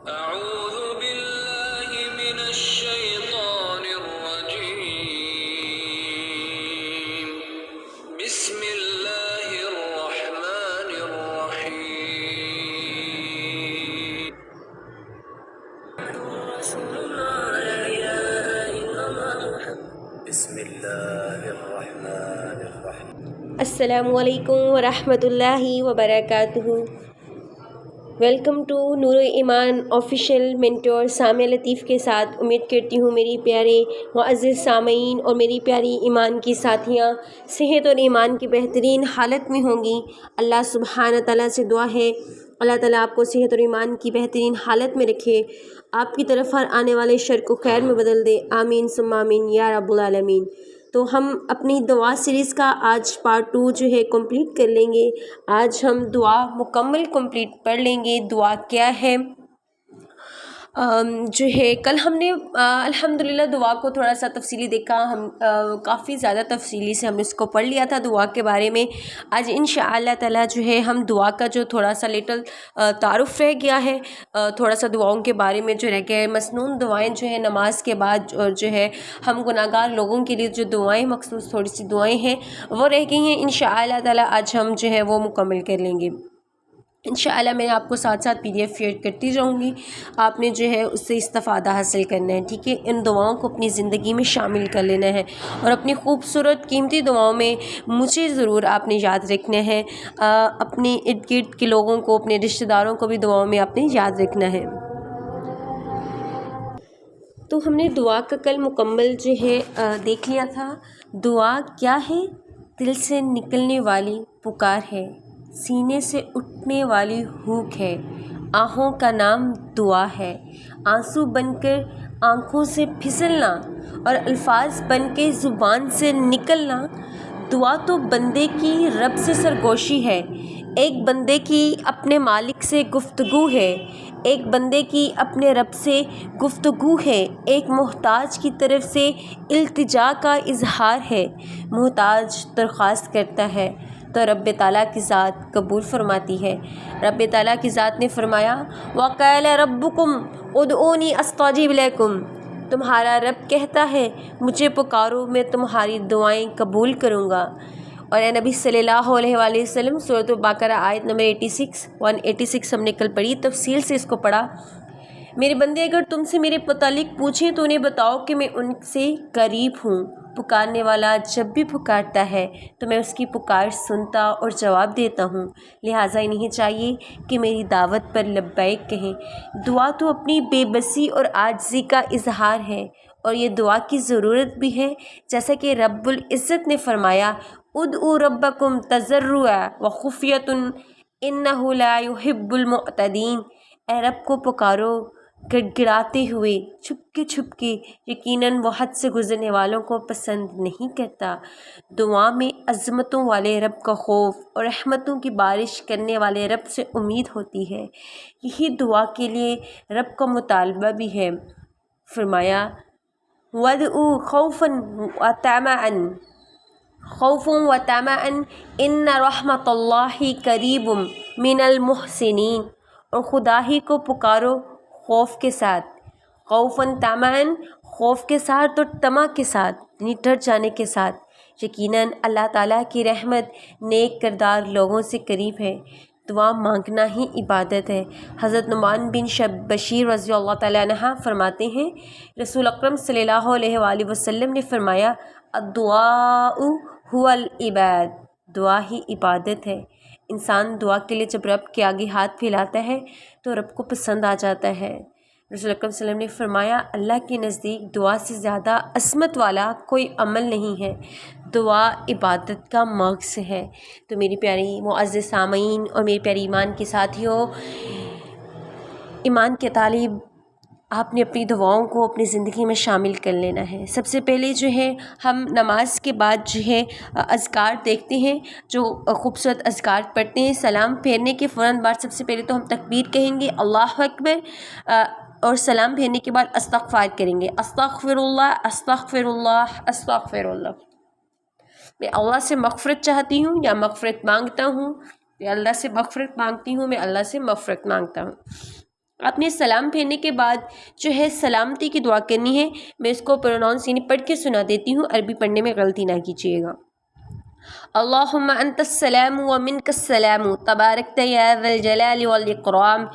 أعوذ بالله من الشيطان الرجيم بسم الله الرحمن الرحيم رسول الله لا إله إلا الله بسم الله الرحمن الرحيم السلام علیکم ورحمۃ اللہ وبرکاتہ۔ ویلکم ٹو نور ایمان آفیشیل مینٹور سامعہ لطیف کے ساتھ۔ امید کرتی ہوں میری پیارے معزز سامعین اور میری پیاری ایمان کی ساتھیاں صحت اور ایمان کی بہترین حالت میں ہوں گی۔ اللہ سبحانہ تعالیٰ سے دعا ہے اللہ تعالیٰ آپ کو صحت اور ایمان کی بہترین حالت میں رکھے، آپ کی طرف ہر آنے والے شر کو خیر میں بدل دے، آمین ثم آمین یا رب العالمین۔ تو ہم اپنی دعا سیریز کا آج پارٹ 2 جو ہے کمپلیٹ کر لیں گے۔ آج ہم دعا مکمل کمپلیٹ پڑھ لیں گے۔ دعا کیا ہے جو ہے کل ہم نے الحمدللہ دعا کو تھوڑا سا تفصیلی دیکھا، ہم کافی زیادہ تفصیلی سے ہم نے اس کو پڑھ لیا تھا دعا کے بارے میں۔ آج انشاءاللہ تعالیٰ جو ہے ہم دعا کا جو تھوڑا سا لٹل تعارف رہ گیا ہے، تھوڑا سا دعاؤں کے بارے میں جو رہ گیا ہے، مسنون دعائیں جو ہے نماز کے بعد جو ہے ہم گناہگار لوگوں کے لیے جو دعائیں مخصوص تھوڑی سی دعائیں ہیں وہ رہ گئی ہیں، انشاءاللہ تعالیٰ آج ہم جو ہے وہ مکمل کر لیں گے انشاءاللہ۔ میں آپ کو ساتھ ساتھ PDF شیئر کرتی جاؤں گی، آپ نے جو ہے اس سے استفادہ حاصل کرنا ہے، ٹھیک ہے۔ ان دعاؤں کو اپنی زندگی میں شامل کر لینا ہے اور اپنی خوبصورت قیمتی دعاؤں میں مجھے ضرور آپ نے یاد رکھنا ہے، اپنے ارد گرد کے لوگوں کو، اپنے رشتہ داروں کو بھی دعاؤں میں آپ نے یاد رکھنا ہے۔ تو ہم نے دعا کا کل مکمل جو ہے دیکھ لیا تھا۔ دعا کیا ہے؟ دل سے نکلنے والی پکار ہے، سینے سے اٹھنے والی ہوک ہے، آہوں کا نام دعا ہے، آنسو بن کر آنکھوں سے پھسلنا اور الفاظ بن کے زبان سے نکلنا۔ دعا تو بندے کی رب سے سرگوشی ہے، ایک بندے کی اپنے مالک سے گفتگو ہے، ایک بندے کی اپنے رب سے گفتگو ہے، ایک محتاج کی طرف سے التجا کا اظہار ہے۔ محتاج درخواست کرتا ہے تو رب تعالیٰ کی ذات قبول فرماتی ہے۔ رب تعالیٰ کی ذات نے فرمایا وَقَالَ رَبُّكُمْ اُدْعُونِي أَسْتَجِبْ لَكُمْ، تمہارا رب کہتا ہے مجھے پکارو میں تمہاری دعائیں قبول کروں گا۔ اور اے نبی صلی اللہ علیہ وآلہ وسلم، سورۃ البقرہ آیت نمبر 186 ہم نے کل پڑھی، تفصیل سے اس کو پڑھا۔ میرے بندے اگر تم سے میرے متعلق پوچھیں تو انہیں بتاؤ کہ میں ان سے قریب ہوں، پکارنے والا جب بھی پکارتا ہے تو میں اس کی پکار سنتا اور جواب دیتا ہوں، لہٰذا انہیں چاہیے کہ میری دعوت پر لبیک کہیں۔ دعا تو اپنی بے بسی اور عاجزی کا اظہار ہے اور یہ دعا کی ضرورت بھی ہے، جیسا کہ رب العزت نے فرمایا ادعوا ربکم تضرعا وخفیۃ انہ لا یحب المعتدین، اے رب کو پکارو گڑ گڑاتے ہوئے، چھپ کے، یقیناً وہ حد سے گزرنے والوں کو پسند نہیں کرتا۔ دعا میں عظمتوں والے رب کا خوف اور رحمتوں کی بارش کرنے والے رب سے امید ہوتی ہے، یہی دعا کے لیے رب کا مطالبہ بھی ہے۔ فرمایا وَادْعُوا خَوْفًا وَطَمَعًا إِنَّ رَحْمَتَ اللَّهِ قَرِيبٌ مِّنَ الْمُحْسِنِينَ، اور خدا ہی کو پکارو خوف کے ساتھ، خوفاً طمعاً، خوف کے ساتھ اور طمع کے ساتھ، یعنی ڈر جانے کے ساتھ، یقیناً اللہ تعالیٰ کی رحمت نیک کردار لوگوں سے قریب ہے۔ دعا مانگنا ہی عبادت ہے۔ حضرت نعمان بن بشیر رضی اللہ تعالیٰ عنہ فرماتے ہیں رسول اکرم صلی اللہ علیہ وآلہ وسلم نے فرمایا الدعاء هو العباد، دعا ہی عبادت ہے۔ انسان دعا کے لیے جب رب کے آگے ہاتھ پھیلاتا ہے تو رب کو پسند آ جاتا ہے۔ رسول اکرم صلی اللہ علیہ وسلم نے فرمایا اللہ کے نزدیک دعا سے زیادہ عظمت والا کوئی عمل نہیں ہے، دعا عبادت کا مرکز ہے۔ تو میری پیاری معزز سامعین اور میری پیاری ایمان کے ساتھیوں، ایمان کے طالب، آپ نے اپنی دعاؤں کو اپنی زندگی میں شامل کر لینا ہے۔ سب سے پہلے جو ہے ہم نماز کے بعد جو ہے اذکار دیکھتے ہیں، جو خوبصورت اذکار پڑھتے ہیں۔ سلام پھیرنے کے فوراً بعد سب سے پہلے تو ہم تکبیر کہیں گے اللہ اکبر، اور سلام پھیرنے کے بعد استغفار کریں گے، استغفر اللہ استغفر اللہ استغفر اللہ۔ میں اللہ سے مغفرت چاہتی ہوں یا مغفرت مانگتا ہوں، میں اللہ سے مغفرت مانگتی ہوں، میں اللہ سے مغفرت مانگتا ہوں۔ آپ نے سلام پھیرنے کے بعد جو ہے سلامتی کی دعا کرنی ہے. میں اس کو پروناؤنس یعنی پڑھ کے سنا دیتی ہوں، عربی پڑھنے میں غلطی نہ کیجیے گا. اللہم انت السلام ومنک السلام تبارکت یا ذا الجلال والاکرام.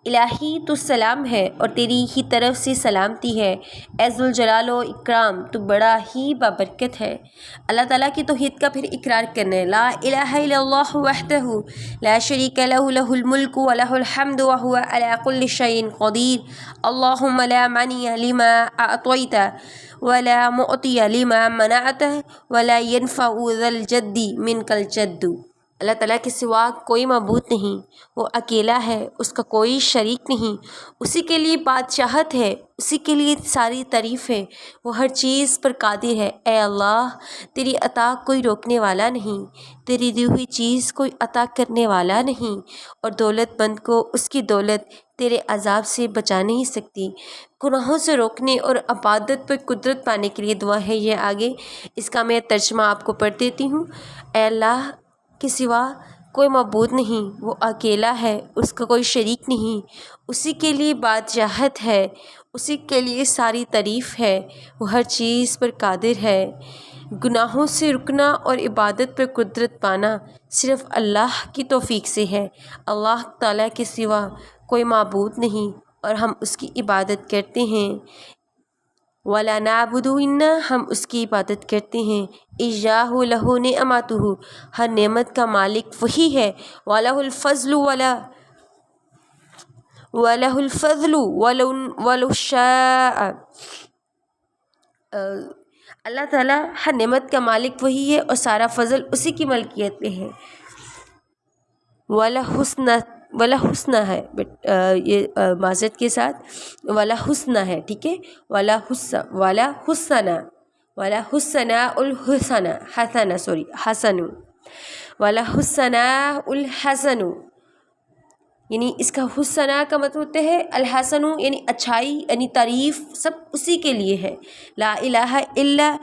الہی تو سلام ہے اور تیری ہی طرف سے سلامتی ہے، اے ذوالجلال و اکرام تو بڑا ہی بابرکت ہے. اللہ تعالیٰ کی توحید کا پھر اقرار کرنا ہے. لا الہ الا اللہ وحدہ لا شریک لہ لہ الملک ولہ الحمد وہو علی کل شیء قدیر. اللہم لا مانع لما اعطیت ولا معطی لما منعت ولا ينفع ذا الجد منک الجد. اللہ تعالیٰ کے سوا کوئی معبود نہیں، وہ اکیلا ہے، اس کا کوئی شریک نہیں، اسی کے لیے بادشاہت ہے، اسی کے لیے ساری تعریف ہے، وہ ہر چیز پر قادر ہے. اے اللہ تیری عطا کوئی روکنے والا نہیں، تیری دی ہوئی چیز کوئی عطا کرنے والا نہیں، اور دولت مند کو اس کی دولت تیرے عذاب سے بچا نہیں سکتی. گناہوں سے روکنے اور عبادت پر قدرت پانے کے لیے دعا ہے یہ آگے، اس کا میں ترجمہ آپ کو پڑھ دیتی ہوں. اے اللہ کے سوا کوئی معبود نہیں، وہ اکیلا ہے، اس کا کوئی شریک نہیں، اسی کے لیے بادشاہت ہے، اسی کے لیے ساری تعریف ہے، وہ ہر چیز پر قادر ہے. گناہوں سے رکنا اور عبادت پر قدرت پانا صرف اللہ کی توفیق سے ہے. اللہ تعالیٰ کے سوا کوئی معبود نہیں اور ہم اس کی عبادت کرتے ہیں. وَلَا نَعْبُدُ إِنَّا ہم اس کی عبادت کرتے ہیں. إِيَّاهُ لَهُ نِعْمَتُهُ ہر نعمت کا مالک وہی ہے. وَلَهُ الْفَضْلُ وَلَوْ شَاءَ اللہ تعالیٰ ہر نعمت کا مالک وہی ہے اور سارا فضل اسی کی ملکیت میں ہے. ولا حسنہ ہے، یہ معذرت کے ساتھ ولا حسنہ ہے، ٹھیک ہے. ولا حسنہ حسن ولا حسنہ الحسن، یعنی اس کا حسنہ کا مطلب ہوتا ہے الحسن یعنی اچھائی، یعنی تعریف سب اسی کے لیے ہے. لا الہ الا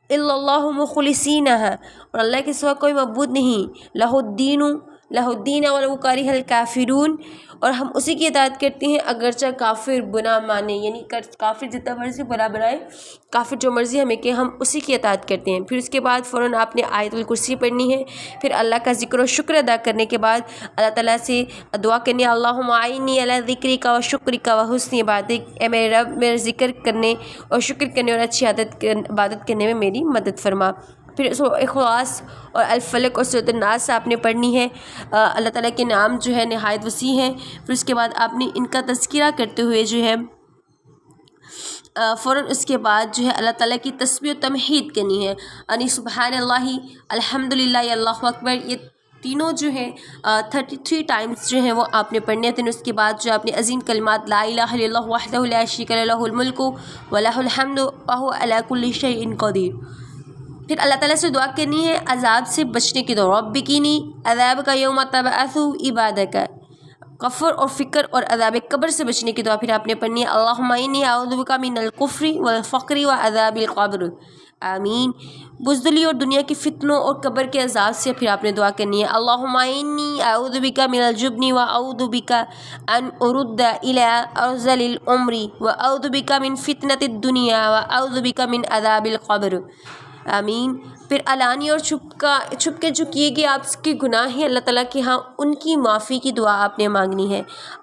اللہ مخلصین، اور اللہ کے سوا کوئی معبود نہیں. لہ الدین ولو کرہ الکافرون، اور ہم اسی کی اطاعت کرتے ہیں اگرچہ کافر بنا مانے، یعنی کافر جتنا مرضی بنا بنائے، کافر جو مرضی ہمیں کہ ہم اسی کی اطاعت کرتے ہیں. پھر اس کے بعد فوراً آپ نے آیت الکرسی پڑھنی ہے. پھر اللہ کا ذکر و شکر ادا کرنے کے بعد اللہ تعالیٰ سے دعا کرنی ہے. اللہم اعنی علی ذکرک و شکرک و حسن عبادتک، اے میرے رب میرے ذکر کرنے اور شکر کرنے اور اچھی عبادت کرنے میں میری مدد فرما. پھر اس اخلاص اور الفلق اور سورۃ الناس آپ نے پڑھنی ہے. اللہ تعالیٰ کے نام جو ہے نہایت وسیع ہیں. پھر اس کے بعد آپ نے ان کا تذکرہ کرتے ہوئے جو ہے فوراً اس کے بعد جو ہے اللہ تعالیٰ کی تسبیح و تمحید کرنی ہے. یعنی سبحان اللہ، الحمدللہ، اللہ اکبر، یہ تینوں جو ہیں 33 ٹائمز جو ہیں وہ آپ نے پڑھنے ہیں. اس کے بعد جو آپ نے عظیم کلمات لا الہ الا اللہ وحدہ لا شریک لہ لہ الملک ولہ الحمد وہو علی کل شیء قدیر. پھر اللہ تعالیٰ سے دعا کرنی ہے عذاب سے بچنے کی دعا. رب قنی عذابک یوم تبعث عبادک، کفر اور فکر اور عذاب قبر سے بچنے کی دعا پھر آپ نے پڑھنی ہے. اللہم انی اعوذ بک من الکفر والفقر وعذاب القبر، آمین. بزدلی اور دنیا کے فتنوں اور قبر کے عذاب سے پھر آپ نے دعا کرنی ہے. اللہم انی اعوذ بک من الجبن واعوذ بک ان ارد الی ارذل العمر واعوذ بک من فتنۃ الدنیا واعوذ بک من عذاب القبر، آمین. پھر علانی اور چھپ کے جو کیے گئے آپ کے گناہ ہیں اللہ تعالیٰ کے ہاں ان کی معافی کی دعا آپ نے مانگنی ہے.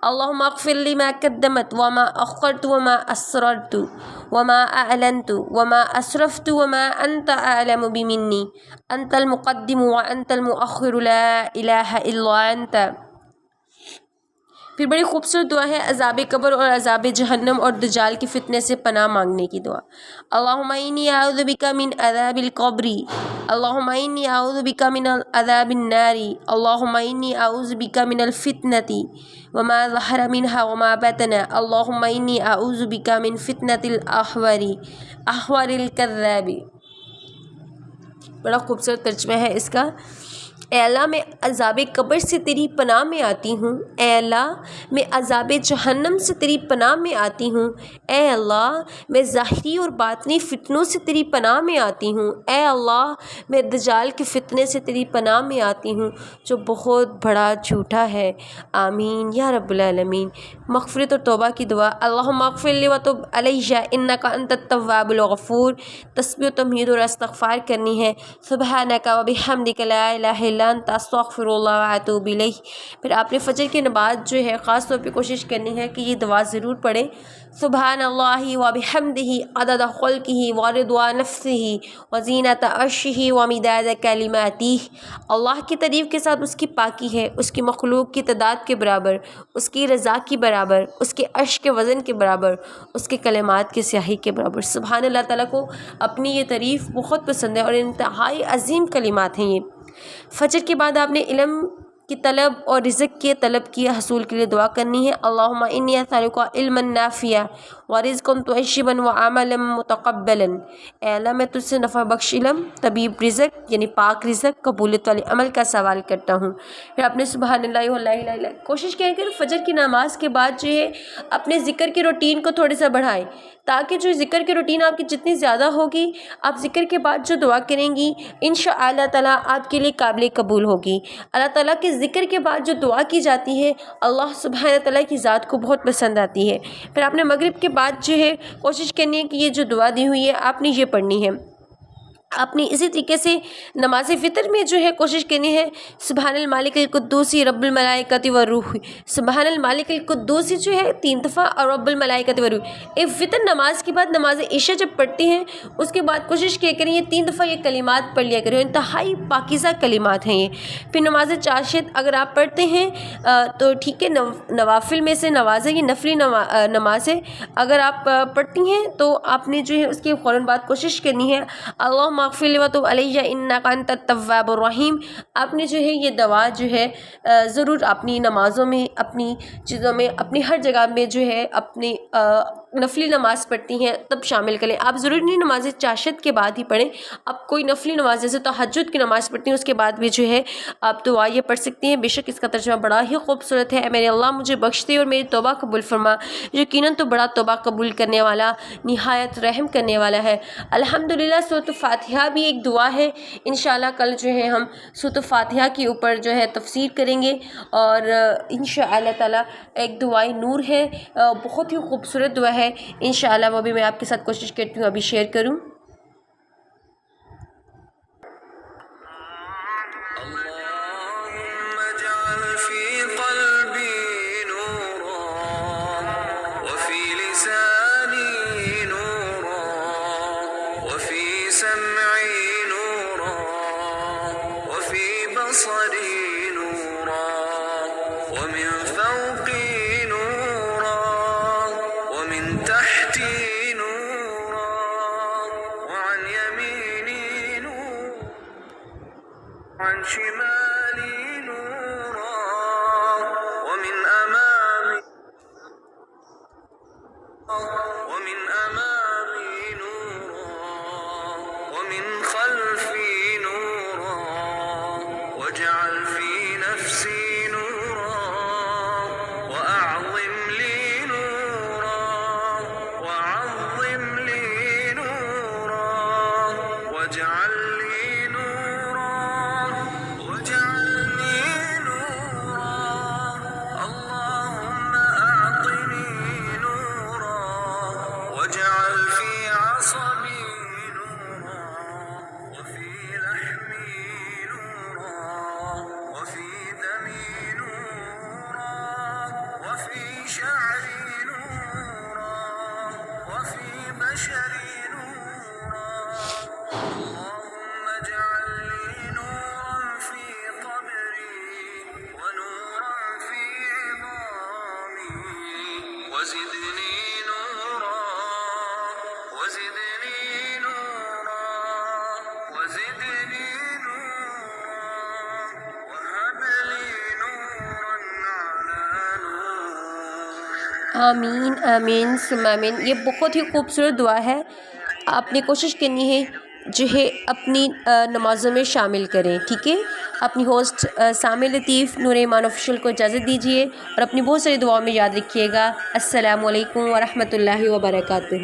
اللہم اغفر لی ما قدمت وما اخرت وما اسررت وما اعلنت وما اسرفت وما انت اعلم بمنی انت المقدم وانت المؤخر لا الہ الا انت. پھر بڑی خوبصورت دعا ہے عذاب قبر اور عذاب جہنم اور دجال کے فتنے سے پناہ مانگنے کی دعا. اللہم انی اعوذ بک من عذاب القبر، اللہم انی اعوذ بک من عذاب النار، اللہم انی اعوذ بک من الفتنۃ وما ظہر منها وما بطن، اللہم انی اعوذ بک من فتنۃ الاحور الکذاب. بڑا خوبصورت ترجمہ ہے اس کا. اے اللہ میں عذاب قبر سے تیری پناہ میں آتی ہوں، اے اللہ میں عذاب جہنم سے تیری پناہ میں آتی ہوں، اے اللہ میں ظاہری اور باطنی فتنوں سے تیری پناہ میں آتی ہوں، اے اللہ میں دجال کے فتنے سے تیری پناہ میں آتی ہوں جو بہت بڑا جھوٹا ہے۔ آمین یا رب العالمین۔ مغفرت اور توبہ کی دعا۔ اللہم اغفر لی وتب علیہ انک انت التواب الغفور۔ تسبیح و تمہید اور استغفار کرنی ہے۔ سبحانک و بحمدک لا الہ الا انت استغفر اللہ و اتوب الیہ۔ پھر آپ نے فجر کی نماز جو ہے خاص طور پہ کوشش کرنی ہے کہ یہ دعا ضرور پڑھیں۔ سبحان اللہ و بحمدہ عدد خلقہ و رضوا نفسہ و زینت عرشہ و مداد کلماتہ۔ اللہ کی تعریف کے ساتھ اس کی پاکی ہے، اس کی مخلوق کی تعداد کے برابر، اس کی رضا کی برابر، اس کے عرش کے وزن کے برابر، اس کے کلمات کی سیاہی کے برابر۔ سبحان اللہ تعالیٰ کو اپنی یہ تعریف بہت پسند ہے اور انتہائی عظیم کلمات ہیں یہ۔ فجر کے بعد آپ نے علم کی طلب اور رزق کے طلب کی حصول کے لیے دعا کرنی ہے۔ اللہم انی اسألک علما نافعا ورزقا طیبا وعملا متقبلا۔ اے اللہ میں تجھ سے نفع بخش علم، طبیب رزق یعنی پاک رزق، قبولیت والے عمل کا سوال کرتا ہوں۔ پھر اپنے سبحان اللہ و لا الہ الا اللہ کوشش کریں کہ فجر کی نماز کے بعد جو ہے اپنے ذکر کی روٹین کو تھوڑے سا بڑھائیں، تاکہ جو ذکر کی روٹین آپ کی جتنی زیادہ ہوگی، آپ ذکر کے بعد جو دعا کریں گی انشاءاللہ تعالیٰ آپ کے لیے قابل قبول ہوگی۔ اللہ تعالیٰ کے ذکر کے بعد جو دعا کی جاتی ہے اللہ سبحانہ تعالیٰ کی ذات کو بہت پسند آتی ہے۔ پھر آپ نے مغرب کے بعد جو ہے کوشش کرنی ہے کہ یہ جو دعا دی ہوئی ہے آپ نے یہ پڑھنی ہے۔ آپ نے اسی طریقے سے نماز فطر میں جو ہے کوشش کرنی ہے سبحان المالک القدوسی رب الملائکۃ والروح۔ سبحان المالک القدوسی جو ہے 3 دفعہ اور رب الملائکۃ والروح۔ ایک فطر نماز کے بعد نماز عشاء جب پڑھتے ہیں اس کے بعد کوشش کیا کریں یہ 3 دفعہ یہ کلمات پڑھ لیا کریں، انتہائی پاکیزہ کلمات ہیں یہ۔ پھر نماز چاشت اگر آپ پڑھتے ہیں تو ٹھیک ہے، نوافل میں سے نماز ہے، یہ نفلی نماز ہے، اگر آپ پڑھتی ہیں تو آپ نے جو ہے اس کے فوراً بعد کوشش کرنی ہے اللہم اغفر لی وتب علیہ انک انت التواب الرحیم۔ آپ نے جو ہے یہ دعا جو ہے ضرور اپنی نمازوں میں، اپنی چیزوں میں، اپنی ہر جگہ میں جو ہے اپنی نفلی نماز پڑھتی ہیں تب شامل کریں۔ آپ ضرور نہیں نماز چاشت کے بعد ہی پڑھیں، آپ کوئی نفلی نماز جیسے تہجد کی نماز پڑھتی ہیں اس کے بعد بھی جو ہے آپ دعا یہ پڑھ سکتی ہیں۔ بے شک اس کا ترجمہ بڑا ہی خوبصورت ہے۔ اے میرے اللہ مجھے بخش دے اور میری توبہ قبول فرما، یقیناً تو بڑا توبہ قبول کرنے والا، نہایت رحم کرنے والا ہے۔ الحمدللہ سورۃ فاتحہ بھی ایک دعا ہے، انشاءاللہ کل جو ہے ہم سورۃ فاتحہ کے اوپر جو ہے تفسیر کریں گے، اور انشاءاللہ تعالیٰ ایک دعائے نور ہے، بہت ہی خوبصورت دعا ہے، انشاءاللہ وہ بھی میں آپ کے ساتھ کوشش کرتی ہوں ابھی شیئر کروں۔ اللهم اجعل في قلبي نورا وفي لساني نورا وفي سمعي نورا وفي بصري نورا ومن فوقي نورا ومن تحتي نورا وعن يميني نورا عن شمالي نورا ومن أمامي نورا ومن خلفي نورا واجعل في نفسي نورا وأعظم لي نورا وعظم لي نورا واجعل لي نورا واجعلني نورا اللهم أعطني نورا واجعل في عصبي نورا وفي لحمي نورا وفي دمي نورا وفي شعري نورا وفي بشري نورا اللهم اجعل لي نورا في قبري ونورا في عظامي وزدني نورا وزدني نورا وزدني نورا وهب لي نورا على نور۔ آمین آمین ثم آمین۔ یہ بہت ہی خوبصورت دعا ہے، آپ نے کوشش کرنی ہے جو ہے اپنی نمازوں میں شامل کریں، ٹھیک ہے۔ اپنی ہوسٹ سامع لطیف نور ایمان آفیشیل کو اجازت دیجیے اور اپنی بہت ساری دعاؤں میں یاد رکھیے گا۔ السلام علیکم ورحمۃ اللہ وبرکاتہ۔